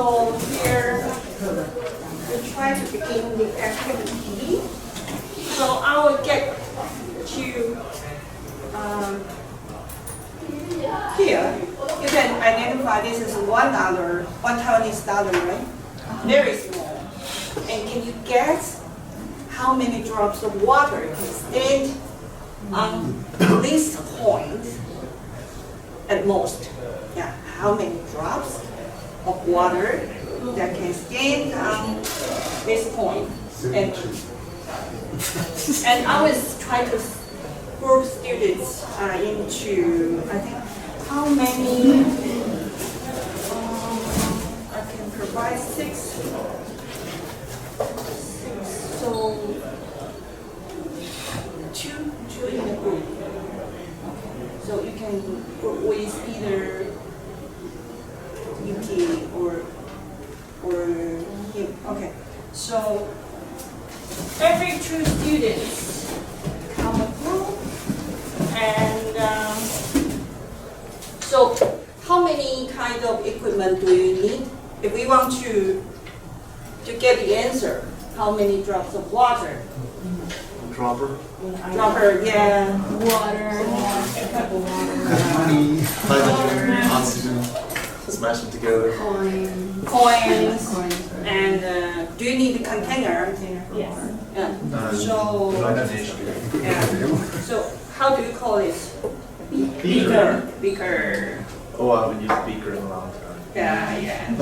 So here, we try to begin the activity. So I will get to here. You can identify this is $1, $1 Taiwanese dollar, right? Very small. And can you guess how many drops of water can stand on this point at most? Yeah, how many drops of water that can stand on this point? And I was trying to group students into, I think, how many, I can provide six, so two in a group. So you can group with either UT or him. Okay, so every 2 students come through, and so how many kind of equipment do you need if we want to get the answer? How many drops of water? Dropper. Dropper, yeah. Water, a cup of water. Honey, hydrogen, oxygen. Smash them together. Coins. And do you need a container? Yes. Yeah. So, yeah. So how do you call it? Beaker. Oh, I haven't used beaker in a long time. Yeah.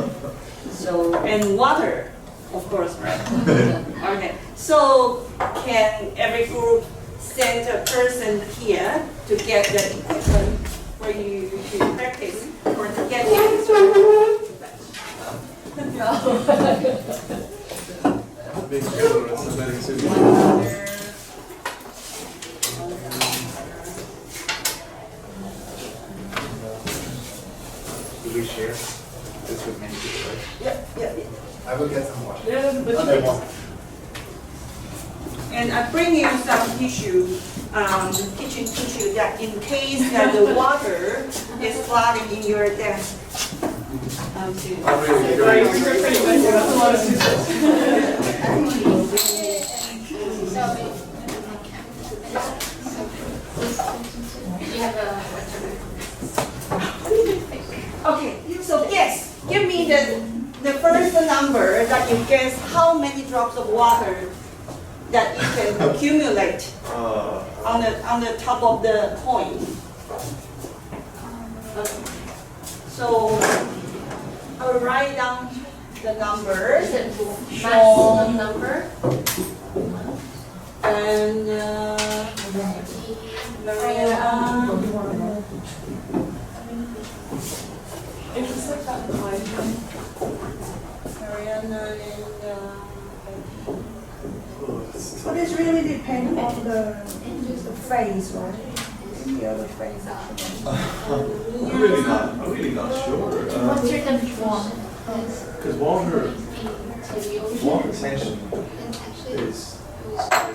So, and water, of course, right? Okay. So, can every group send a person here to get the equipment for you to practice or to get the answer? Big together and submitting Susie. Do we share this with many people, right? Yeah. I will get some water. Yeah, And I bring you some tissue, kitchen tissue, that in case that the water is flooding in your desk. I'm really curious. Okay, so guess, give me the first number that you guess how many drops of water that you can accumulate on the top of the coin. Okay. So I will write down the numbers. maximum number. And Mariana. It's like that line. Mariana and But it's really depend on the phase, right? The other phase. I'm really not sure. What's your definition? Because water tension is high.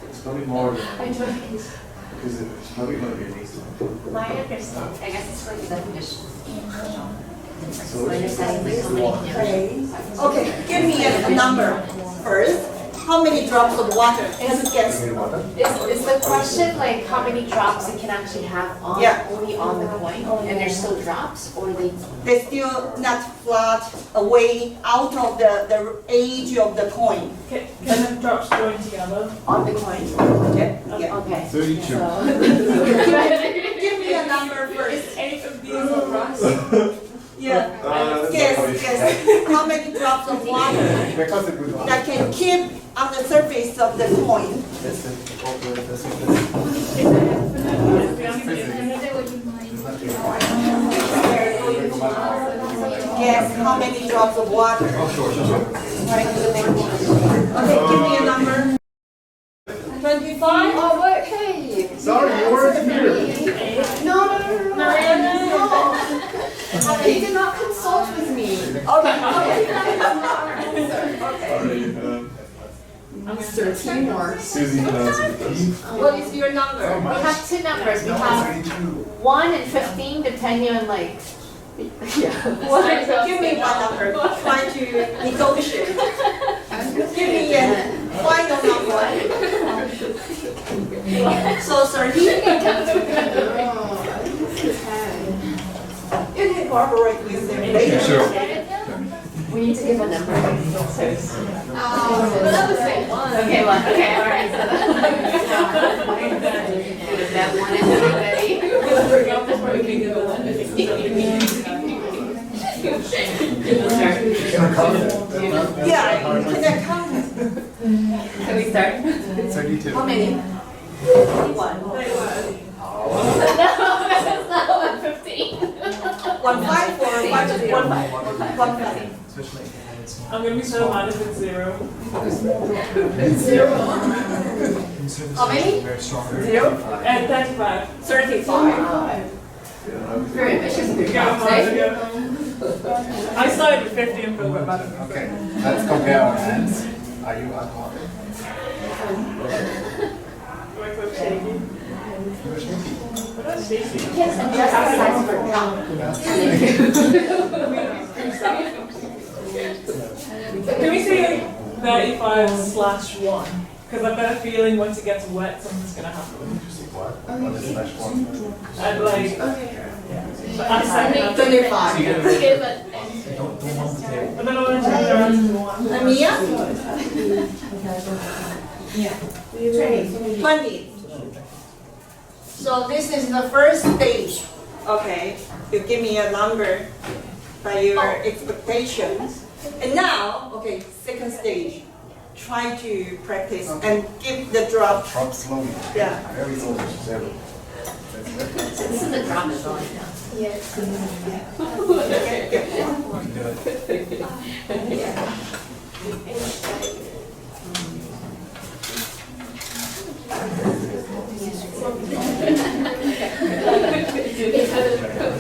It's probably more than, because it's probably going to be an easy one. My understanding, I guess it's like the definition. So My understanding is like how many Phase. okay, give me a number first. How many drops of water? Just guess. Is the question like how many drops you can actually have on Yeah. only on the coin, and there's still drops, or they? They still not flat away out of the edge of the coin. Can the drops join together? On the coin. Yeah. Yeah. Okay. 32. So, Give me a number first. Is 8 of these on rust? Yeah. Guess how many drops of water that can keep on the surface of the coin. Guess how many drops of water. Okay, give me a number. 25? oh wait, hey. Sorry, you weren't here. No. Mariana? No. They did not consult with me. Sorry. I'm 13 more. Susie can answer this. What is your number? We have two numbers. We have 1 and 15, depending on like Give me one number. Try to negotiate. Give me a final number. So 30. You can cooperate with them later. Sure. We need to give a number. Another thing. Okay, one. Okay, all right. So that one is everybody. Yeah, you can count. Can we start? 32. How many? 1. No, that's not 115. 1 5 or 1 5? 1 5. I'm gonna be so mad if it's 0. How many? 0? And 35. 35. Very ambitious of your Go jobs, home, eh? go home. I started with 50 and feel quite bad. Okay, let's compare our hands. Are you alcoholic? Do I feel shaky? You're shaky. But that's shaky. You can't adjust the size of your mouth. Can we say like 35/1? Because I've got a feeling once it gets wet, something's gonna happen. What? What is slash one? And like, I'm second. 25. Okay, but Don't bump the table. But then I want to change our answer to 1. And Mia? 20. 20. So this is the first stage. Okay, you give me a number by your expectations. And now, okay, second stage. Try to practice and give the drop. Drop slowly. Yeah. Very slowly. 0. So this is the drop is on now. Get one. You can do it.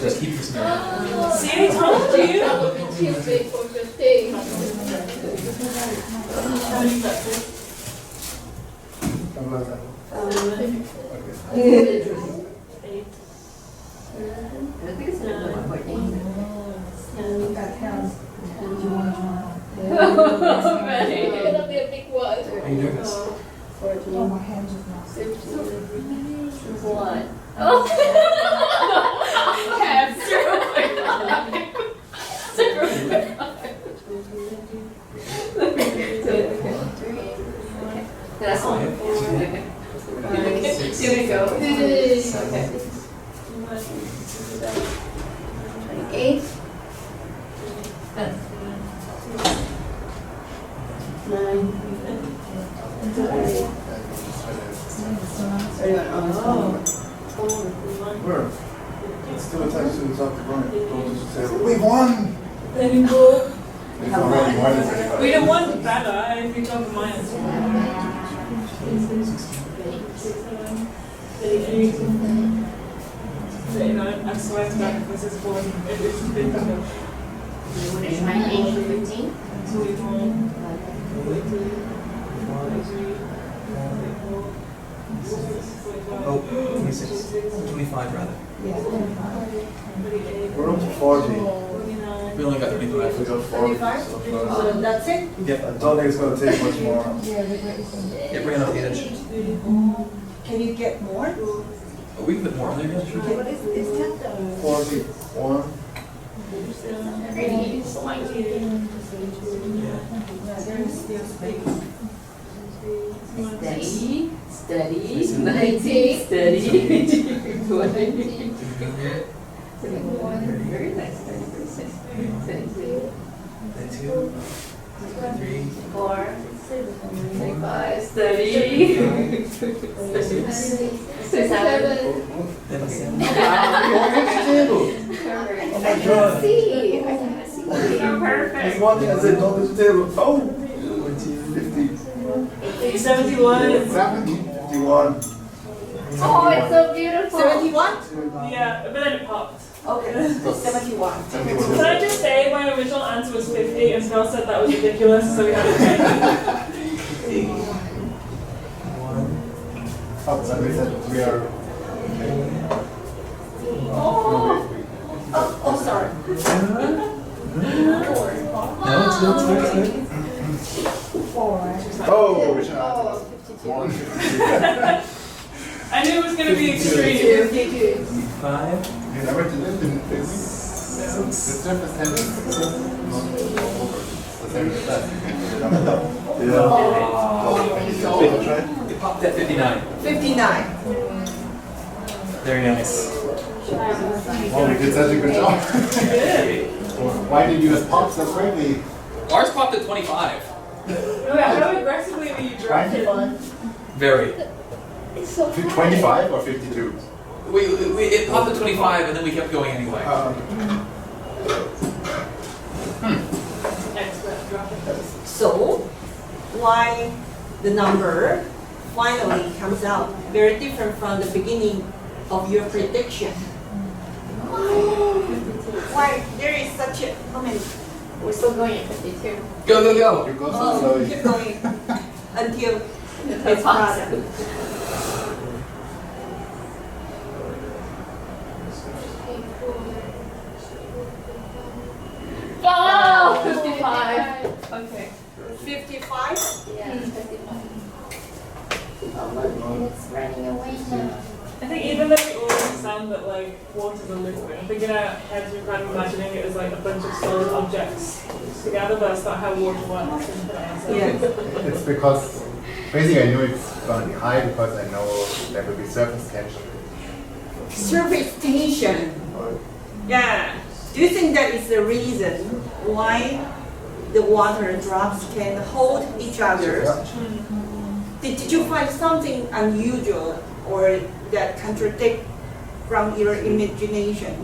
Just keep this now. See, I told you. I think it's another 114. You got counts. You want to It'll be a big one. Are you doing this? Oh, my hands are now. One. Oh. Have 0.5. That's all. Here we go. 28. 9. 31. Where? It's still attached to the top of the running. Don't just say, we won! Letting go. It's already more than 35. We don't want better. I think of mine. 39. I swear to God, if this is 4. It is big. What is my age for 15? 21. Oh, 26. 25 rather. We're up to 40. We only got 25. We got 40. So close. So that's it? Yep. I don't think it's going to take much more. Yeah, bring it up the edge. Can you get more? Oh, we can put more on there, yeah, sure. 41. Steady, steady, 19, steady, 20. Very nice, 36, 32, 32, 33, 4, 25, steady, 37. 37. Oh my God. See, I can see. You're perfect. That's one thing I said, don't touch the table. Oh! 50. 71. 70. 51. Oh, it's so beautiful. 71? Yeah, but then it popped. Okay, so 71. Can I just say my original answer was 50 and Phil said that was ridiculous, so we had to change. Oh, so we said we are. Oh, sorry. No, it's good. 4, right? Oh, which one? I knew it was going to be extreme. 5. You never did it in physics? The surface tension is the same as that. Yeah. It popped at 59. 59. Very nice. Oh, we did such a good job. Why did you just pop so quickly? Ours popped at 25. How aggressively were you driving? Very. To 25 or 52? It popped at 25 and then we kept going anyway. So, why the number finally comes out very different from the beginning of your prediction? Why there is such a, how many? We're still going at 52. Go, go, go. You go so Oh, slowly. keep going until it's product. Oh, 55. Okay. 55? Yeah, 55. Oh, look, it's running away now. I think even though we all understand that like water's a liquid, I think in our heads we're kind of imagining it as like a bunch of solid objects together, but that's not how water works. Yes. It's because basically I knew it's going to be high because I know there will be surface tension. Surface tension. Yeah. Do you think that is the reason why the water drops can hold each other? Did you find something unusual or that contradict from your imagination?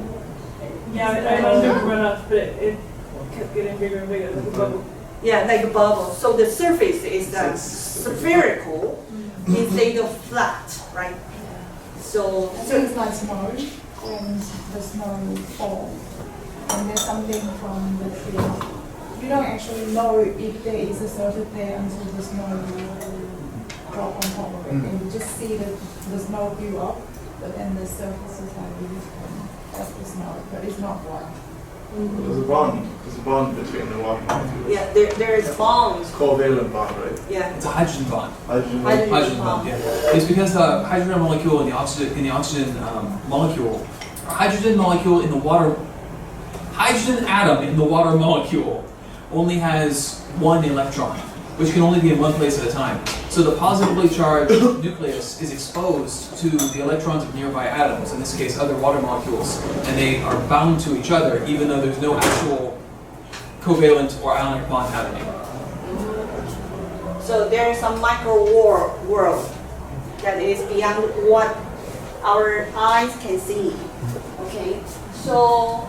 Yeah, I imagined it would run up, but it kept getting bigger and bigger, like a bubble. Yeah, like a bubble. So the surface is spherical instead of flat, right? So Things like snow, when the snow falls, and there's something from the tree. You don't actually know if there is a surface there until the snow drop on top of it. And you just see the snow build up, but then the surface is like this. That's the snow, but it's not white. There's a bond. There's a bond between the water molecules. yeah, there is bonds. It's covalent bond, right? Yeah. It's a hydrogen bond. Hydrogen. Hydrogen bond, yeah. It's because the hydrogen molecule in the oxygen molecule, hydrogen molecule in the water, hydrogen atom in the water molecule only has one electron, which can only be in one place at a time. So the positively charged nucleus is exposed to the electrons of nearby atoms, in this case other water molecules, and they are bound to each other even though there's no actual covalent or ionic bond happening. So there is some micro world that is beyond what our eyes can see. Okay, so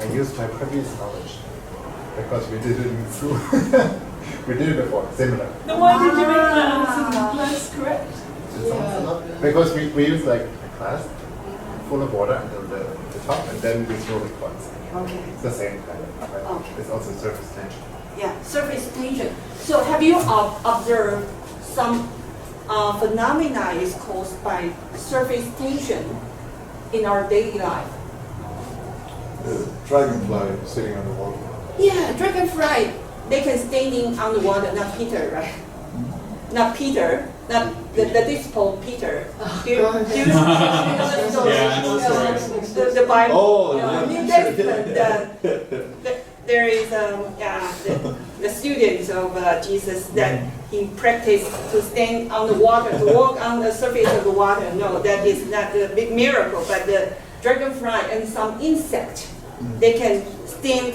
I used my previous knowledge because we did it in school. We did it before, similar. Then why did you make that answer less correct? Because we use like a glass full of water until the top, and then we throw it once. okay, It's the same kind of. Right? Okay. It's also surface tension. yeah, surface tension. So have you observed some phenomena is caused by surface tension in our daily life? The dragonfly sitting on the water. Yeah, dragonfly, they can standing on the water, not Peter, right? Not Peter, not the disciple Peter. Do you know the story? Yeah, I know the story. The Bible. Oh, New Testament. There is the students of Jesus that he practiced to stand on the water, to walk on the surface of the water. No, that is not the big miracle, but the dragonfly and some insect, they can stand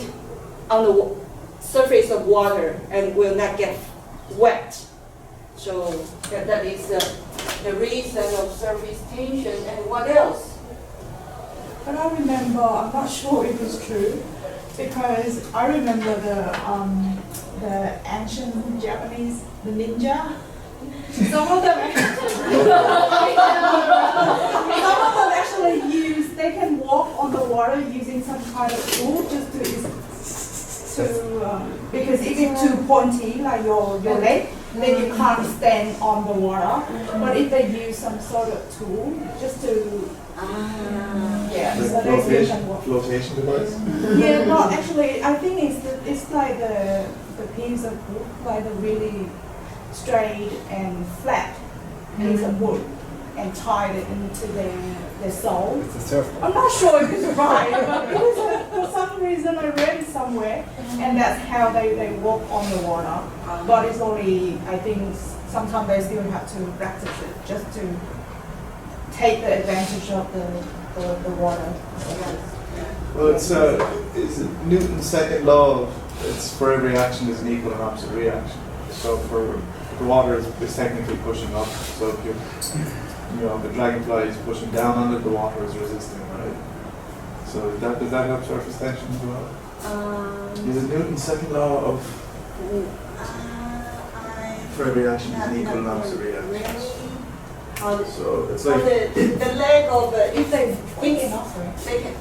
on the surface of water and will not get wet. So that is the reason of surface tension. And what else? But I remember, I'm not sure if it's true, because I remember the ancient Japanese, the ninja. Some of them actually use, they can walk on the water using some kind of tool just to because if it's too pointy, like your leg, then you can't stand on the water. But if they use some sort of tool just to, yeah, so they can work. Flotation device? Yeah, no, actually, I think it's like the piece of wood, like the really straight and flat piece of wood, and tied it into their sole. It's a surfboard. I'm not sure if it's right, but it was for some reason I read it somewhere, and that's how they walk on the water. But it's only, I think, sometimes they still have to practice it just to take the advantage of the water. Well, it's Newton's second law of it's for every action is an equal and opposite reaction. So for the water is technically pushing up. So if the dragonfly is pushing down on it, the water is resisting, right? So does that help surface tension as well? Is it Newton's second law of for every action is an equal and opposite reaction? So it's like the leg of If they quick enough, right? they can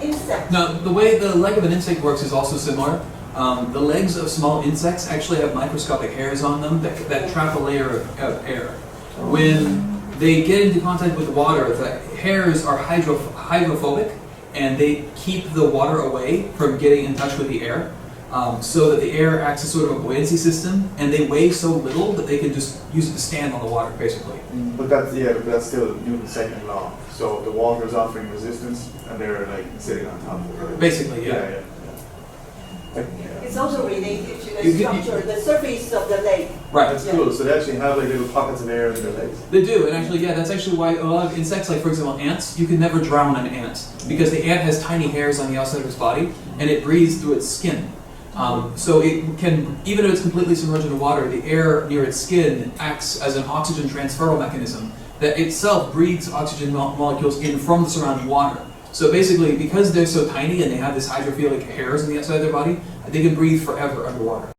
insect. Now, the way the leg of an insect works is also similar. The legs of small insects actually have microscopic hairs on them that trap a layer of air. When they get into contact with water, the hairs are hydrophobic, and they keep the water away from getting in touch with the air, so that the air acts as sort of a buoyancy system, and they weigh so little that they can just use it to stand on the water, basically. but that's still Newton's second law. So the water is offering resistance, and they're like sitting on top of it. Basically, yeah. It's also related to the You- structure, the surface of the leg. Right. That's cool. So they actually have like little pockets of air in their legs. They do, and actually, yeah, that's actually why a lot of insects, like for example ants, you can never drown an ant, because the ant has tiny hairs on the outside of its body, and it breathes through its skin. So it can, even if it's completely submerged in the water, the air near its skin acts as an oxygen transferal mechanism that itself breathes oxygen molecules in from the surrounding water. So basically, because they're so tiny and they have this hydrophilic hairs on the outside of their body, they can breathe forever underwater.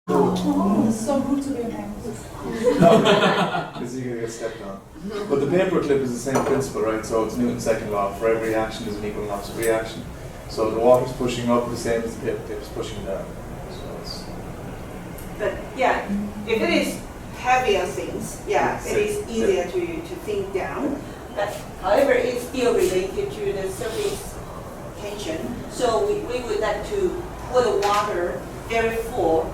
Oh, it's so good to be an animal. Because you're gonna get stepped on. But the paperclip is the same principle, right? So it's Newton's second law. For every action is an equal and opposite reaction. So the water's pushing up the same as the paperclip is pushing down. So it's But yeah, if it is heavier things, yeah, it is easier to think down. But however, it's still related to the surface tension. So we would like to put the water very full,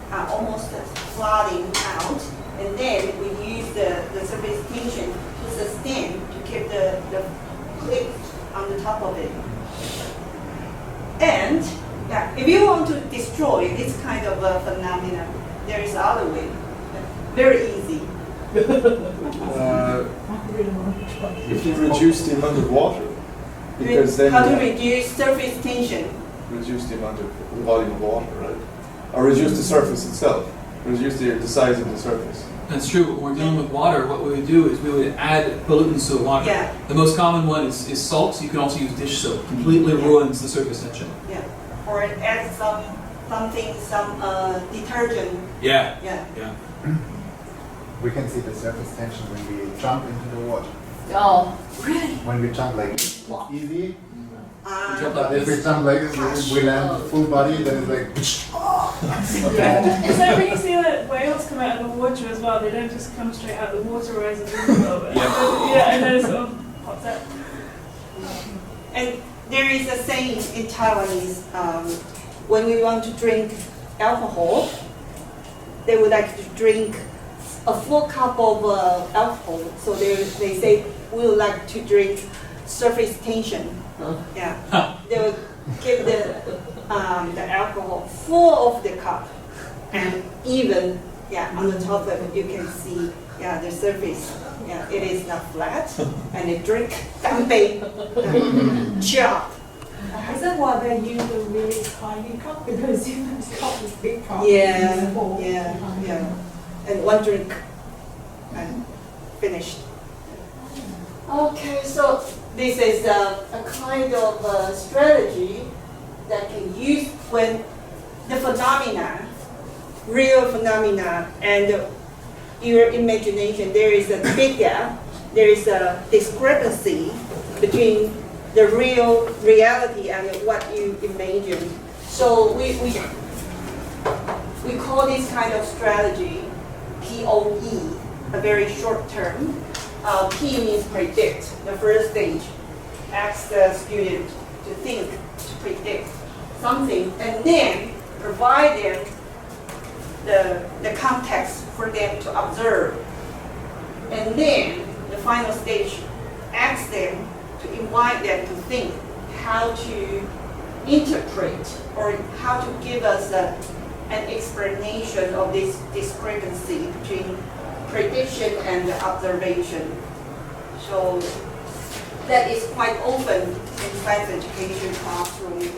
almost flooding out, and then we use the surface tension to sustain, to keep the clip on the top of it. And yeah, if you want to destroy this kind of a phenomenon, there is other way. Very easy. if you reduce the amount of water, because then How to you reduce surface tension? reduce the amount of volume of water, right? Or reduce the surface itself. Reduce the size of the surface. That's true. When we're dealing with water, what we would do is we would add pollutants to the water. Yeah. The most common one is salt. You can also use dish soap. Completely ruins the surface tension. Yeah. Or add some detergent. Yeah. Yeah. Yeah. We can see the surface tension when we jump into the water. Oh, When we jump like this, it's easy. Jump But if we jump like this, we land full body, then it's like. It's like when you see that whales come out of the water as well, they don't just come straight out of the water, whereas it's a little bit. Yeah, and then it sort of pops out. And there is a saying in Taiwanese, when we want to drink alcohol, they would like to drink a full cup of alcohol. So they say we would like to drink surface tension. Yeah, they would give the alcohol full of the cup, and even on the top of it you can see the surface. Yeah, it is not flat, and they drink dampe chop. Is that why they use a really tiny cup? Because this cup is big cup. Yeah, it's full. and one drink and finished. Okay, so this is a kind of strategy that can use when the phenomena, real phenomena, and your imagination, there is a big gap, there is a discrepancy between the reality and what you imagine. So we call this kind of strategy POE, a very short term. P means predict, the first stage. Ask the student to think, to predict something, and then provide them the context for them to observe. And then the final stage, ask them to invite them to think how to interpret or how to give us an explanation of this discrepancy between prediction and observation. So that is quite often in science education classroom,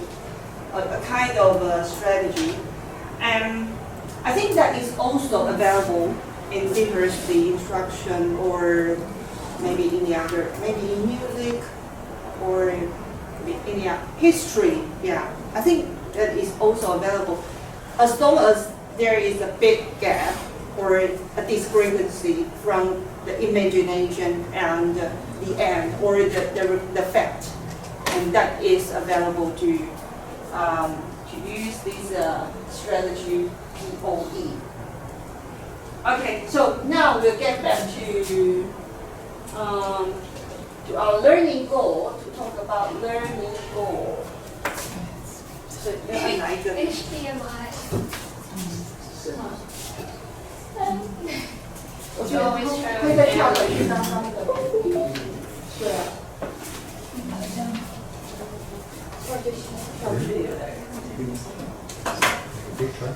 a kind of strategy. And I think that is also available in literacy instruction or maybe in the other, maybe in music or in the history. Yeah, I think that is also available. As long as there is a big gap or a discrepancy from the imagination and the end or the fact, and that is available to use this strategy POE. Okay, so now we'll get back to our learning goal, to talk about learning goal. So, HDMI. 我觉得会再跳回去当他们的，对啊，好像跳去有点。 Big try.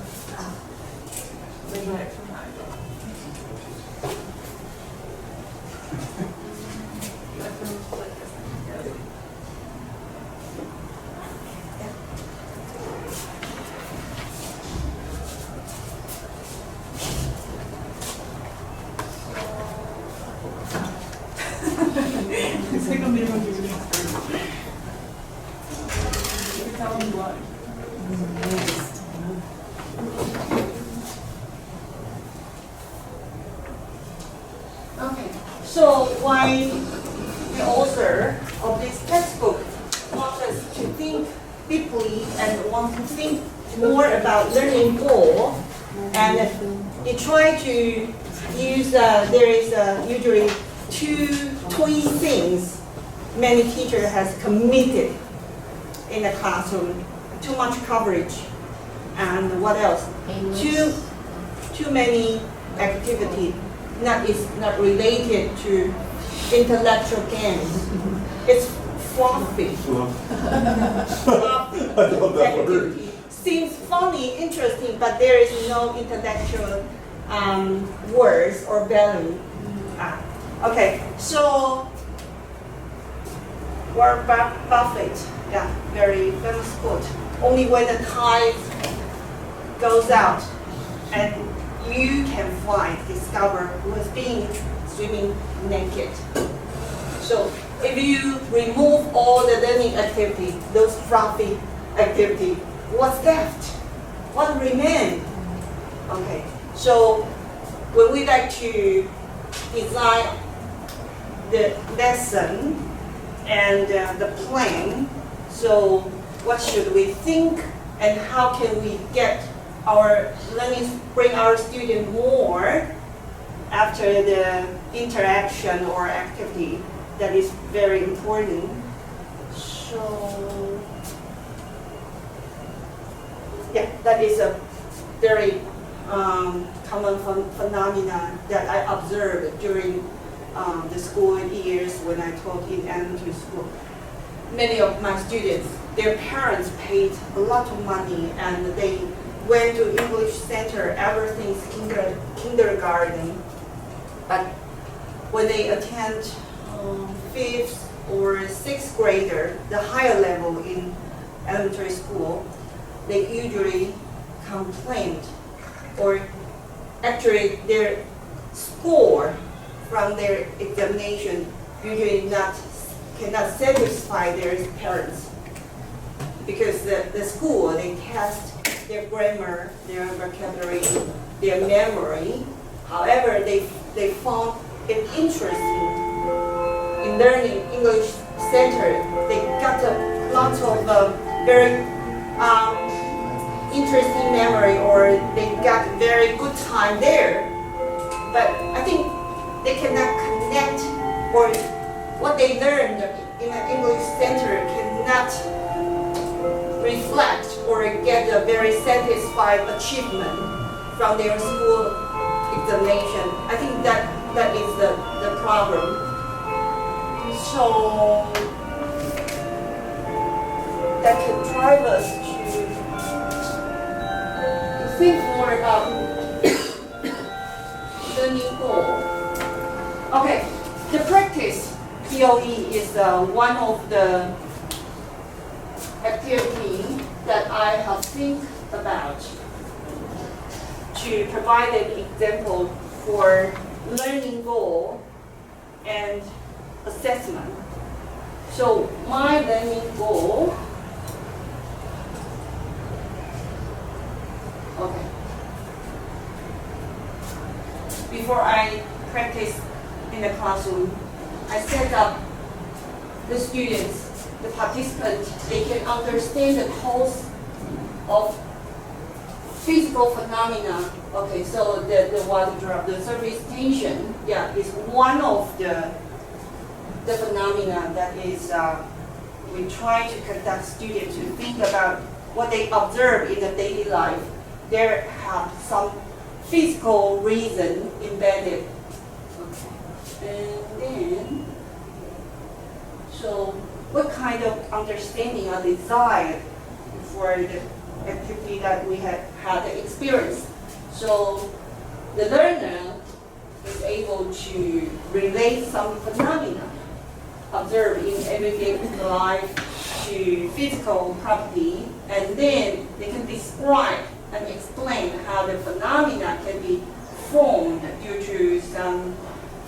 It's like a minimum degree. It's all in blood. Okay, so why the author of this textbook wants us to think deeply and want to think more about learning goal, and he tried to use, there is usually two things many teachers has committed in the classroom: too much coverage, and what else? Too many activity is not related to intellectual gains. It's fluffy. Fluffy activity. Seems funny, interesting, but there is no intellectual words or value. Okay, so Warren Buffett, yeah, very famous quote. Only when the tide goes out and you can discover who has been swimming naked. So if you remove all the learning activity, those fluffy activity, what's left? What remains? Okay, so when we like to design the lesson and the plan, so what should we think and how can we get our learning, bring our student more after the interaction or activity? That is very important. So, yeah, that is a very common phenomenon that I observed during the school years when I taught in elementary school. Many of my students, their parents paid a lot of money and they went to English center ever since kindergarten. But when they attend 5th or 6th grader, the higher level in elementary school, they usually complained, or actually their score from their examination usually cannot satisfy their parents, because the school, they test their grammar, their vocabulary, their memory. However, they found it interesting in learning English center. They got a lot of very interesting memory, or they got very good time there. but I think they cannot connect, or what they learned in an English center cannot reflect or get a very satisfied achievement from their school examination. I think that is the problem. So that can drive us to think more about learning goal. Okay, the practice POE is one of the activity that I have think about to provide an example for learning goal and assessment. So my learning goal, okay. Before I practice in the classroom, I set up the students, the participants, they can understand the cause of physical phenomena. Okay, so the water drop, the surface tension, yeah, is one of the phenomena that is, we try to conduct students to think about what they observe in the daily life. There have some physical reason embedded. Okay. And then, so what kind of understanding or desire for the activity that we had experienced? So the learner is able to relate some phenomena observed in everyday life to physical property, and then they can describe and explain how the phenomena can be formed due to some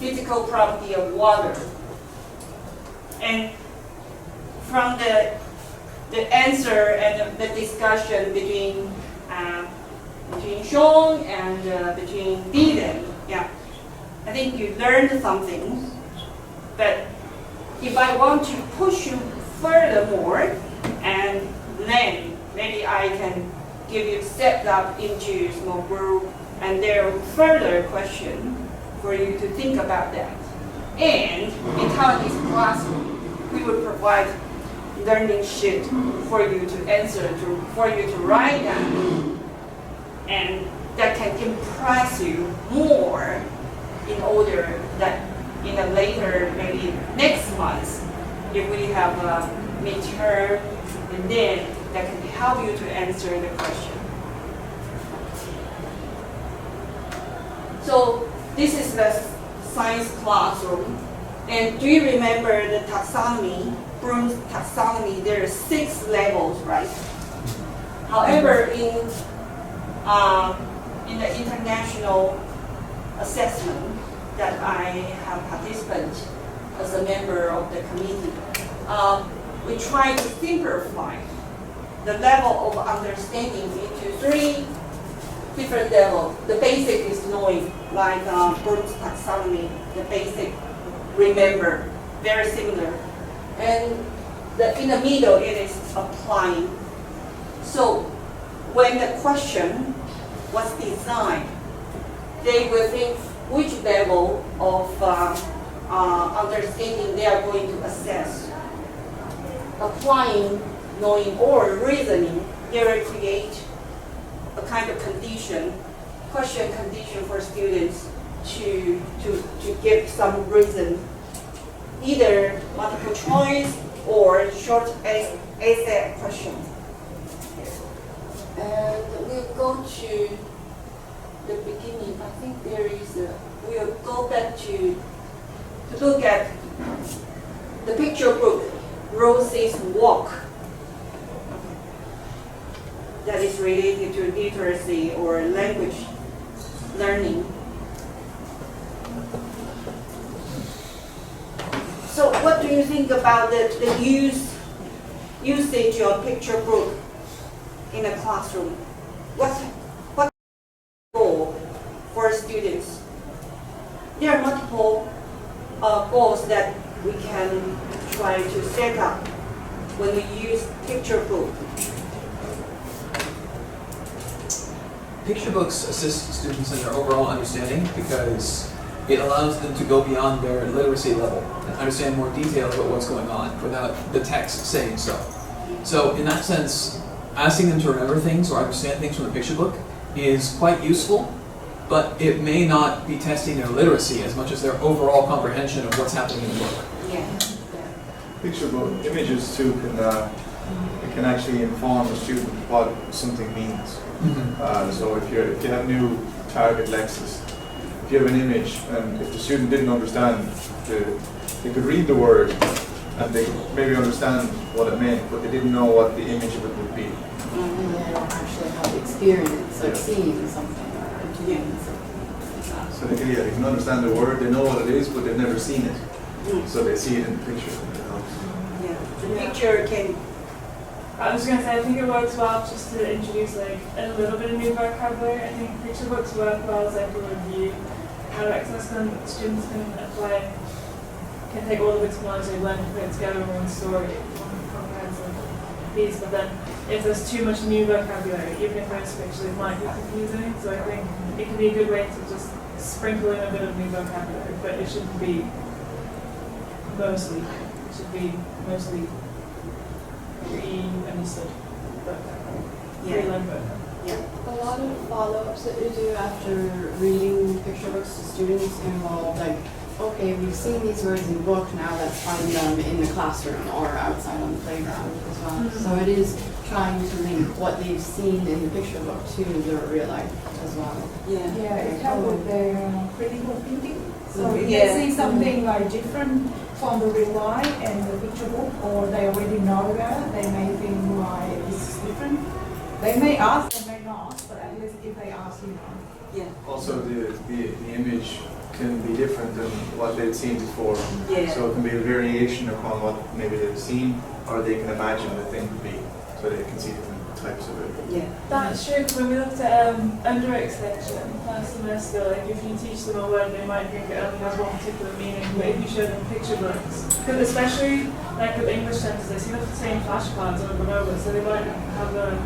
physical property of water. And from the answer and the discussion between Sean and between Dylan, yeah, I think you learned something. But if I want to push you furthermore, and then maybe I can give you set up into small group, and there are further question for you to think about that. And in Taiwanese classroom, we would provide learning sheet for you to answer, for you to write down, and that can impress you more in order that in a later, maybe next month, if we have a midterm, and then that can help you to answer the question. So this is the science classroom. And do you remember the taxonomy, Bloom's taxonomy? There are 6 levels, right? However, in the international assessment that I have participated as a member of the committee, we try to simplify the level of understanding into 3 different levels. The basic is knowing, like Bloom's taxonomy, the basic, remember, very similar. And in the middle, it is applying. So when the question was designed, they will think which level of understanding they are going to assess. Applying, knowing, or reasoning, they will create a kind of condition, question condition for students to give some reason, either multiple choice or short essay question. And we'll go to the beginning. I think there is we'll go back to look at the picture book, Rose's Walk, that is related to literacy or language learning. So what do you think about the usage of picture book in a classroom? What goal for students? There are multiple goals that we can try to set up when we use picture book. picture books assist students in their overall understanding because it allows them to go beyond their literacy level and understand more detail about what's going on without the text saying so. So in that sense, asking them to remember things or understand things from the picture book is quite useful, but it may not be testing their literacy as much as their overall comprehension of what's happening in the book. Yeah. Picture book images too can actually inform a student what something means. So if you have new target Lexus, if you have an image and if the student didn't understand, they could read the word and they could maybe understand what it meant, but they didn't know what the image of it would be. And they don't actually have the experience of seeing something or doing something. So they can understand the word, they know what it is, but they've never seen it. So they see it in the picture. Yeah. The picture can. I was going to say, I think it works well just to introduce like a little bit of new vocabulary. I think picture books work well as like a review. How to access them, students can apply, can take all of its knowledge they've learned and put it together in one story, one comprehensive piece. But then if there's too much new vocabulary, even if there's pictures, it might be confusing. So I think it can be a good way to just sprinkle in a bit of new vocabulary, but it shouldn't be mostly. It should be mostly pre-understood vocabulary. Pre-learned vocabulary. A lot of follow-ups that you do after reading picture books to students involve like, okay, we've seen these words in the book, now let's find them in the classroom or outside on the playground as well. So it is trying to link what they've seen in the picture book to their real life as well. Yeah. Yeah, it helps with their critical thinking. So if Yeah. they see something like different from the real life and the picture book, or they already know that, they may think like it's different. They may ask, they may not, but at least if they ask, you know. Yeah. Also, the image can be different than what they've seen before. Yeah. So it can be a variation upon what maybe they've seen, or they can imagine the thing to be, so they can see different types of it. Yeah. That's true. When we looked at under extension last semester, like if you teach them a word, they might think it only has one particular meaning. But if you show them picture books, because especially like with English sentences, they see the same flashcards over and over, so they might have a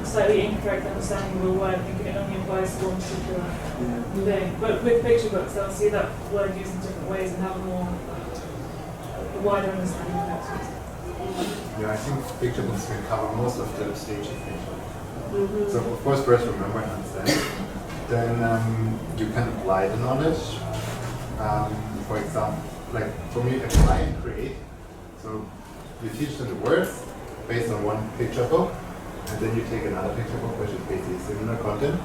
slightly incorrect understanding of a word, thinking it only applies to one particular thing. But with picture books, they'll see that word used in different ways and have a wider understanding of that. Yeah, I think picture books can cover most of the stages. So of course, first remember and understand. Then you can apply the knowledge. For example, like for me, apply and create. So you teach them the words based on one picture book, and then you take another picture book which is basically similar content,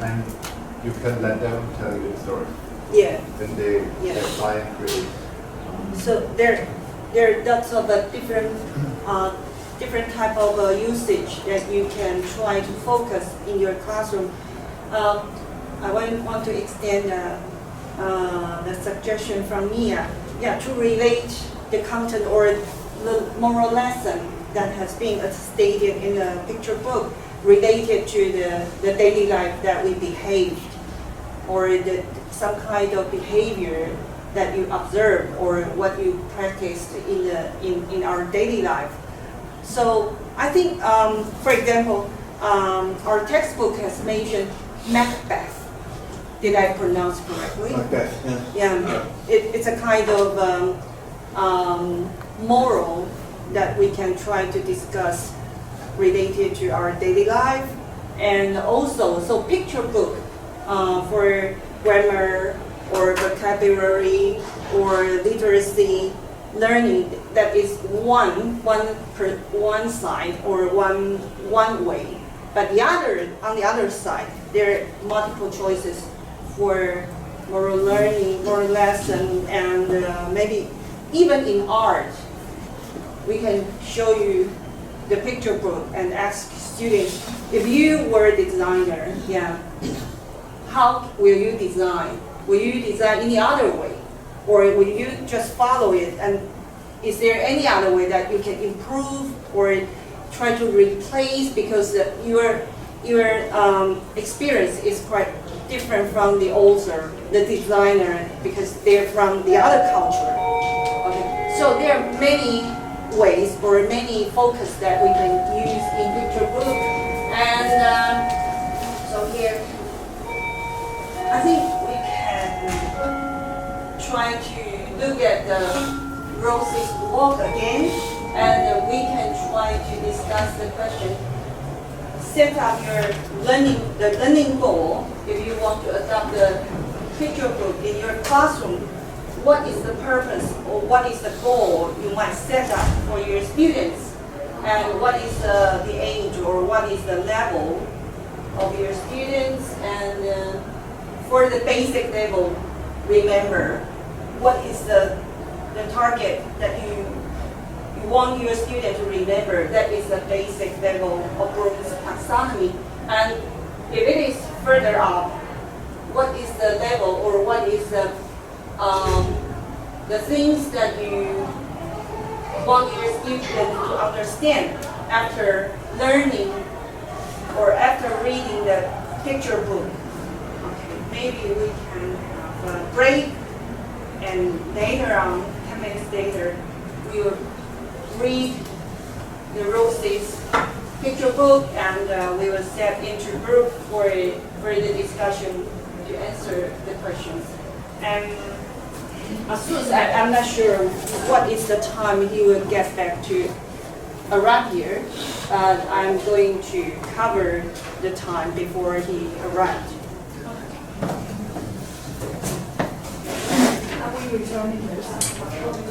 and you can let them tell you the story. Yeah. Then they Yeah. apply and create. So there are lots of different type of usage that you can try to focus in your classroom. I want to extend the suggestion from Mia. Yeah, to relate the content or the moral lesson that has been stated in the picture book related to the daily life that we behaved, or some kind of behavior that you observe or what you practiced in our daily life. So I think, for example, our textbook has mentioned Macbeth. Did I pronounce correctly? Macbeth, yeah. Yeah, it's a kind of moral that we can try to discuss related to our daily life, and also so picture book for grammar or vocabulary or literacy learning, that is one side or one way. But on the other side, there are multiple choices for moral learning, moral lesson, and maybe even in art, we can show you the picture book and ask students, if you were a designer, how will you design? Will you design any other way? Or will you just follow it? And is there any other way that you can improve or try to replace, because your experience is quite different from the author, the designer, because they're from the other culture. Okay. So there are many ways or many focus that we can use in picture book, and here. I think we can try to look at the Rose's work again, and we can try to discuss the question. Set up the learning goal. If you want to adopt the picture book in your classroom, what is the purpose or what is the goal you might set up for your students, and what is the age or what is the level of your students, and for the basic level, remember what is the target that you want your student to remember. That is the basic level of Bloom's taxonomy. And if it is further up, what is the level or what is the things that you want your student to understand after learning or after reading the picture book. Okay, maybe we can have a break, and later on, 10 minutes later, we will read the Rose's picture book, and we will set into group for the discussion to answer the questions. And as soon as I'm not sure what is the time he will get back to arrive here, I'm going to cover the time before he arrived. Are we returning this?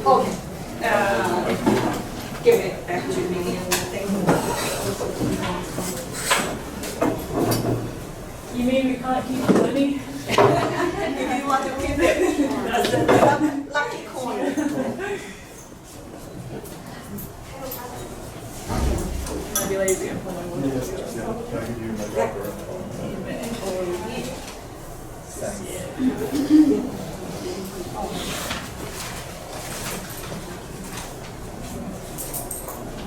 Okay. Give it back to me. Thank you. You mean we can't keep the money? If you want to keep it, that's the lucky corner. I'd be lazy and pull my wood.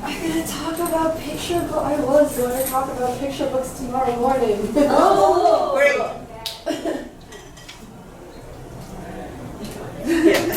I'm gonna talk about picture book. I was going to talk about picture books tomorrow morning. Oh, great. Yeah.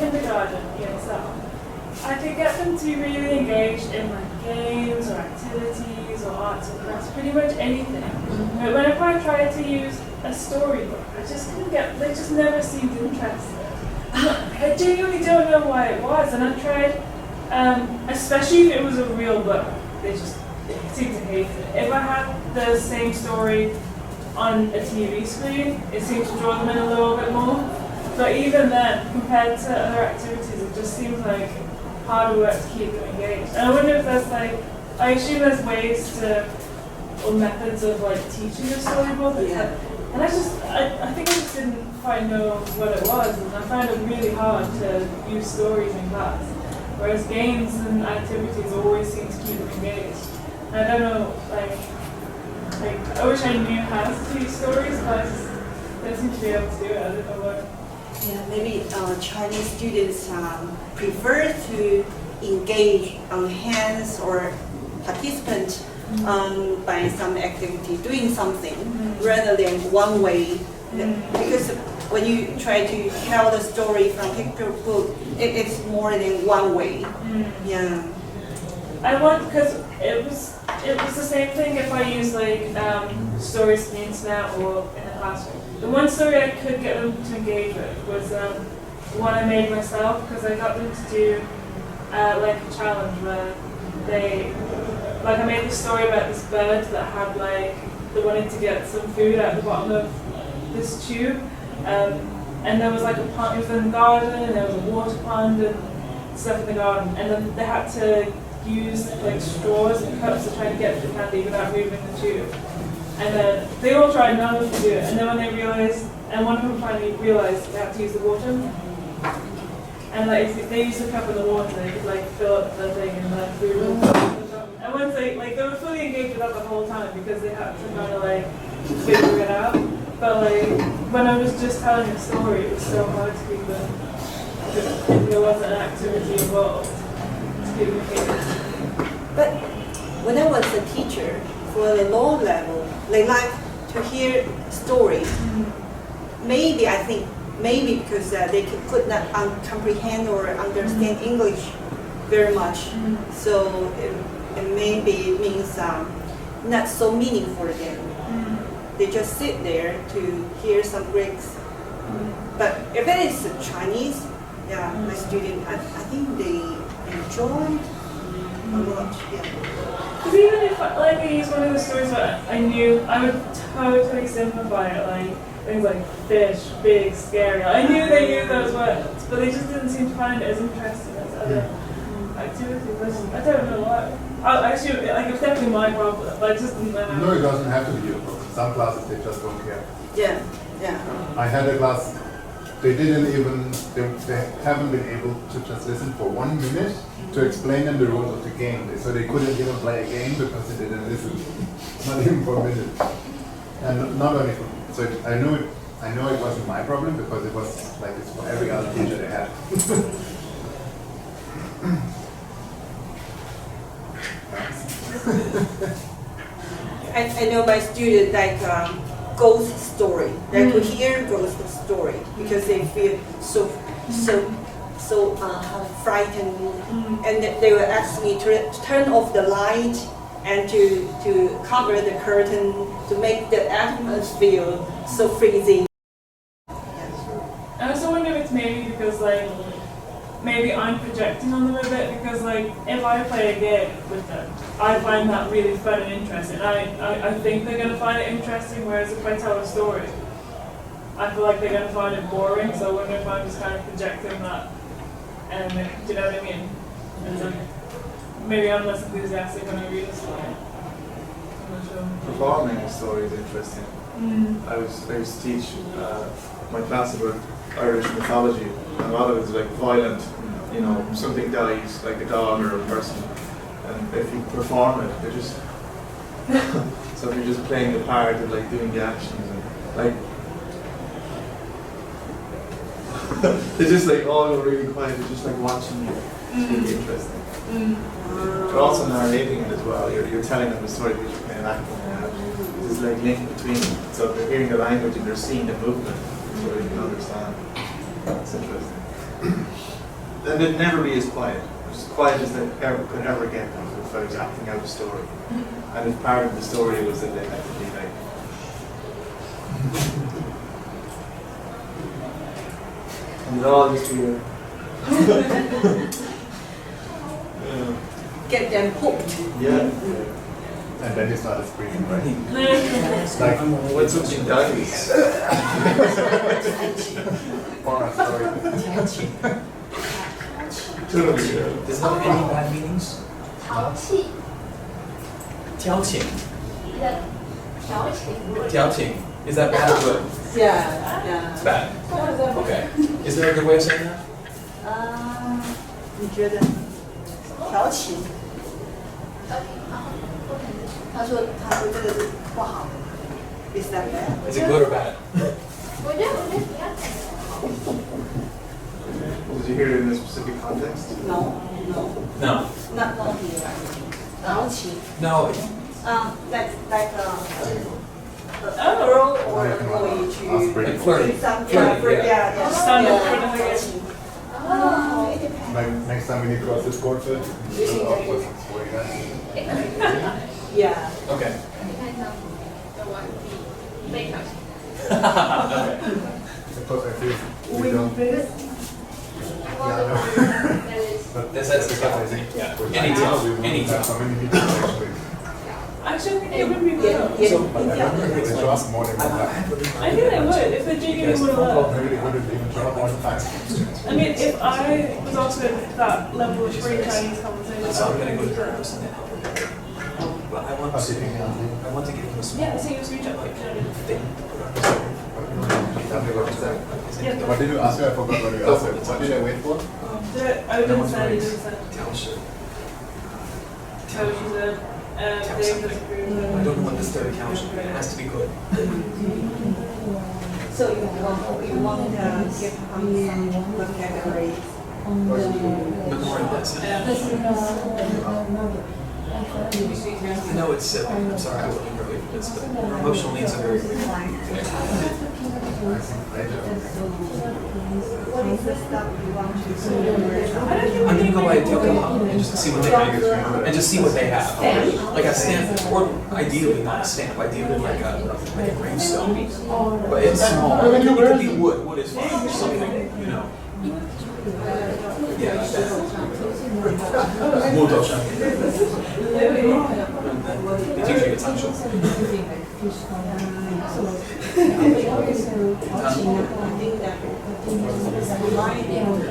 kindergarten ESL, I could get them to be really engaged in like games or activities or arts or crafts, pretty much anything. But whenever I tried to use a storybook, I just couldn't get, they just never seemed interested. I genuinely don't know why it was, and I tried, especially if it was a real book, they just seemed to hate it. If I had the same story on a TV screen, it seemed to draw them in a little bit more. But even then, compared to other activities, it just seems like harder work to keep them engaged. And I wonder if there's like, I assume there's ways to, or methods of like teaching a storybook. Yeah. And I think I just didn't quite know what it was, and I found it really hard to use stories in class. Whereas games and activities always seem to keep them engaged. And I don't know, like I wish I knew how to use stories, but I just don't seem to be able to do it. I don't know what. Yeah, maybe Chinese students prefer to engage on hands or participant by some activity, doing something, rather than one way. Because when you try to tell the story from picture book, it's more than one way. Yeah. I want, because it was the same thing if I used like stories on the internet or in a classroom. The one story I could get them to engage with was one I made myself, because I got them to do like a challenge where I made this story about this bird that had they wanted to get some food at the bottom of this tube, And there was like a pond, it was in the garden, and there was a water pond and stuff in the garden. And then they had to use like straws and cups to try and get the candy without moving the tube. And then they all tried, none of them could do it. And then when they realized, and one of them finally realized they had to use the water. And like if they used the cup in the water, they could like fill up the thing and like we were. And once they were fully engaged with that the whole time because they had to kind of like figure it out. But like when I was just telling a story, it was so hard to keep them. If there wasn't an activity involved to keep them engaged. But when I was a teacher for the lower level, they like to hear stories. Maybe I think because they could not comprehend or understand English very much, so it maybe means not so meaningful for them. They just sit there to hear some Greeks. But if it is Chinese, yeah, my student, I think they enjoy a lot. Yeah. Because even if like I use one of the stories that I knew, I would totally simplify it, like things like fish, big, scary. I knew they knew those words, but they just didn't seem to find it as interesting as other activities. I don't know why. Actually, like it's definitely my problem, but I just didn't know. No, it doesn't have to be your problem. Some classes they just don't care. Yeah, yeah. I had a class, they haven't been able to just listen for 1 minute to explain them the rules of the game. So they couldn't even play a game because they didn't listen. Not even for a minute. And not only for, so I know it wasn't my problem because it was like it's for every other teacher they had. I know my student like ghost story. They could hear ghost story because they feel so frightened, and they will ask me to turn off the light and to cover the curtain to make the atmosphere so freezing. I also wonder if it's maybe because like maybe I'm projecting on them a bit because like if I play a game with them, I find that really fun and interesting. I think they're gonna find it interesting, whereas if I tell a story, I feel like they're gonna find it boring. So I wonder if I'm just kind of projecting that. And do you know what I mean? And like, maybe I'm less enthusiastic when I read a story. I'm not sure. Performing a story is interesting. I used to teach my class about Irish mythology, and a lot of it is like violent, you know, something dies, like a dog or a person, and if you perform it, they're just so if you're just playing the part of like doing the actions and like they're just like all really quiet, they're just like watching you. It's really interesting. But also narrating it as well. You're telling them the story because you're kind of acting it out. There's like link between them. So they're hearing the language and they're seeing the movement, so you can understand. It's interesting. And they'd never be as quiet. As quiet as they could ever get if I was acting out a story. And if part of the story was that they had to be like and they're all just here. Get them hooked. Yeah. And then you started screaming, right? It's like when something dies. For a story. Totally. Does it have any bad meanings? 淘气，调情. 调情。调情. Is that bad or good? Yeah. It's bad. Okay. Is there a good way of saying that? 你觉得调情？他说这个是不好的。Is that bad? Is it good or bad? 我觉得比较好。 Did you hear it in a specific context? No. No. Not here. 调情。 No. Like a girl or a boy to Like flirting. Flirting, yeah. Stand up for the调 Oh, it depends. Like next time we need to cross this court, we'll put some story there. Yeah. Okay. Depends on the one we make up. Okay. Because I feel we don't. Yeah, That is. But That's the stuff I think. Yeah. Anytime. We won't have so many people actually. Actually, I think it would be good. But I don't think they show us more than one time. I think they would if the JV would allow. Maybe they wouldn't even show up more than 5. I mean, if I was also at that level of free Chinese conversation, So I'm gonna go to her house and then help her get it. But I want to give him a small yeah, so you screenshot like thing. yeah. What did you ask her? I forgot what you asked her. What did I wait for? I didn't send it. Township. So she said, they disagree. I don't know what this third township, but it has to be good. So you want to give some vocabulary. But more in this. I know it's silly. I'm sorry I wasn't early for this, but your emotional needs are very What is the stuff you want to I'm gonna go buy a Tokyo and just see what they have, and just see what they have. Like a stamp, or ideally not a stamp, ideally like a gravestone. But it's small. It could be wood. Wood is fine. Something, you know. Yeah, like that. It's usually a township.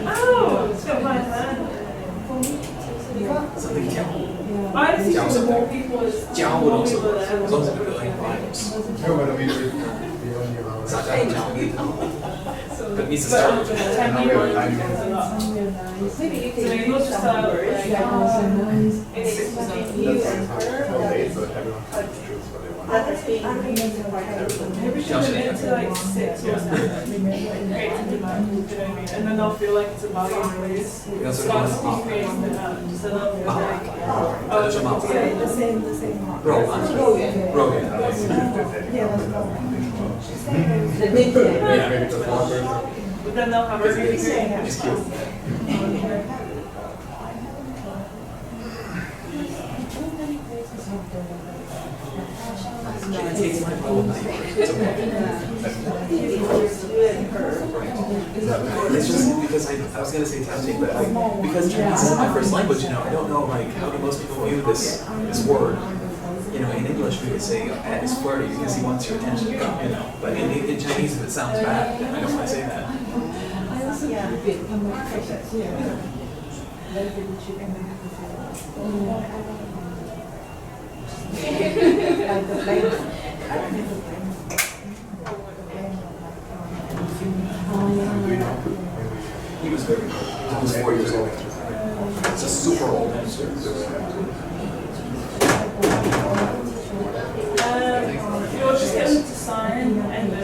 Oh, it's got my hand. Something Jiao. I see Jiao more something. people as Jiao would also, people as that long as it would like vibes. No, but I mean, we only allow It's not that Jiao. But it needs to start with that. 10 people is a lot. Maybe you So maybe we'll just start like, That's being used by everyone. maybe we should put it into like 6 or 7. Create something like, do you know what I mean? And then they'll feel like it's a value anyways. That's So what that's I'm what creating the so they'll feel like, That's your mouth. The same mark. Rogan. Rogan. The nickname. maybe just one person. but then they'll have a really great. It's cute. It takes my phone. It's okay. It's just because I was gonna say touching, but because Chinese is my first language, you know, I don't know like how do most people view this word. You know, in English we would say Ed is flirty because he wants your attention, you know. But in Chinese if it sounds bad, I don't want to say that. He was very old. He was 4 years old. It's a super old minister. You'll just get them to sign and then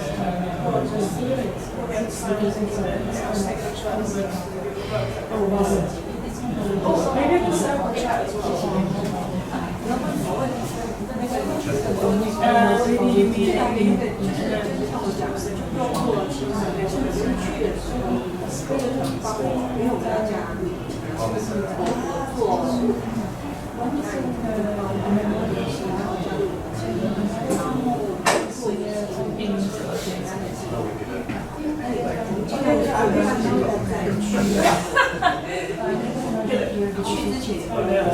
we'll just get them to sign and then I'll take a shot of it. Oh, maybe I can set up a chat as well.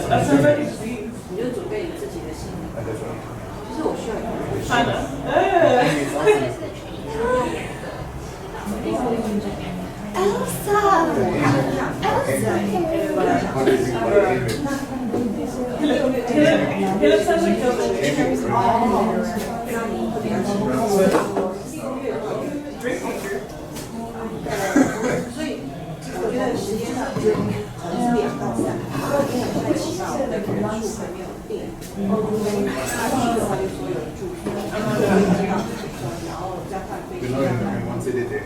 That's already sweet. 你就准备你自己的心理。其实我需要一个。 China. He looks like drink teacher. 所以我觉得时间上可能是2到3，因为我在起码我的人数还没有定，他去的话就所有的住宿，然后再换飞机。 You know, in one city they